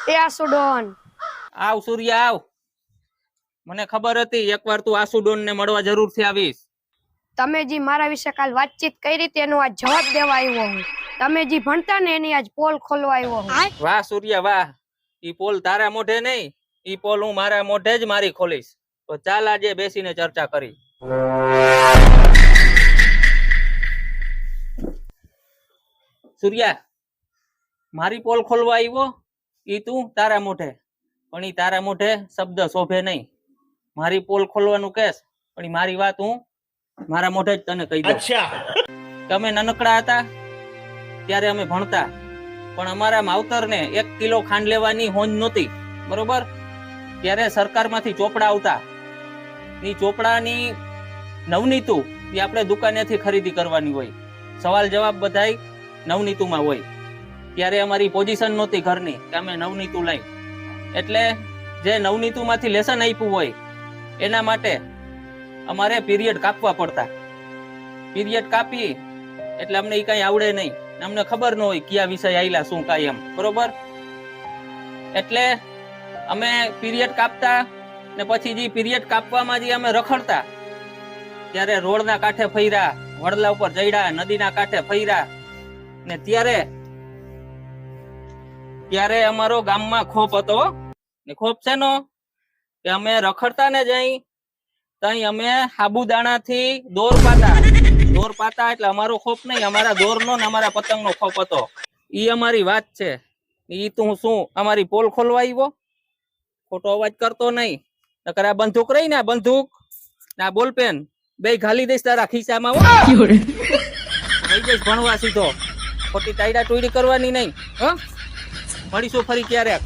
એ આસુડોન આવ સૂર્યા આવ. મને ખબર હતી એકવાર તું આસુડોન ને મળવા જરૂરથી આવીશ. તમે જે મારા વિશે કાલ વાતચીત કરી તેનો આજ જવાબ દેવા આવ્યો હું. તમે જે ભણતા ને એની આજ પોલ ખોલવા આવ્યો હું. વાહ સૂર્યા વાહ. ઈ પોલ તારા મોઢે નહીં, ઈ પોલ હું મારા મોઢે જ મારી ખોલીશ. તો ચાલ આજે બેસીને ચર્ચા કરી. સૂર્યા, મારી પોલ ખોલવા આવ્યો ઈ તું તારા મોઢે, પણ ઈ તારા મોઢે શબ્દ શોભે નહીં. મારી પોલ ખોલવાનું કેસ, પણ ઈ મારી વાત હું મારા મોઢે જ તને કહી દઉં. તમે નાનકડા હતા ત્યારે અમે ભણતા, પણ અમારા માવતરને 1 કિલો ખાંડ લેવાની હોંજ નહોતી, બરોબર? ત્યારે સરકારમાંથી ચોપડા આવતા. ઈ ચોપડાની નવનીતુ એ આપણે દુકાનેથી ખરીદી કરવાની હોય. સવાલ જવાબ બધાય નવનીતુમાં હોય. ત્યારે અમારી પોઝિશન નહોતી ઘરની કે અમે નવનીતુ લઈ, એટલે જે નવનીતુમાંથી લેસન આપ્યું હોય એના માટે અમારે પીરિયડ કાપવા પડતા. પીરિયડ કાપી એટલે અમને એ કઈ આવડે નહીં, અમને ખબર ન હોય કયા વિષય આયલા શું કાંઈ એમ, બરોબર? એટલે અમે પીરિયડ કાપતા ને પછી જે પીરિયડ કાપવામાં જે અમે રખડતા, ત્યારે રોડના કાંઠે ફર્યા, વડલા ઉપર જઈડા, નદીના કાંઠે ફર્યા ને ત્યારે અમારો ગામમાં ખોપ હતો. ને ખોપ છે નો કે અમે રખડતા ને જઈ તઈ અમે સાબુદાણાથી દોર પાતા એટલે અમારો ખોપ નહીં, અમારા દોરનો ને અમારા પતંગનો ખોપ હતો. ઈ અમારી વાત છે. ઈ તું શું અમારી પોલ ખોલવા આવ્યો? ખોટો અવાજ કરતો નહીં, નકર આ બંદૂક રહી ને, બંદૂક ના બોલપેન બે ઘાલી દઈશ તારા ખિસ્સામાં. લઈ જઈશ ભણવા સીધો. ખોટી ટાયડા ટોયડી કરવાની નહીં. મળીશું ફરી ક્યારેક.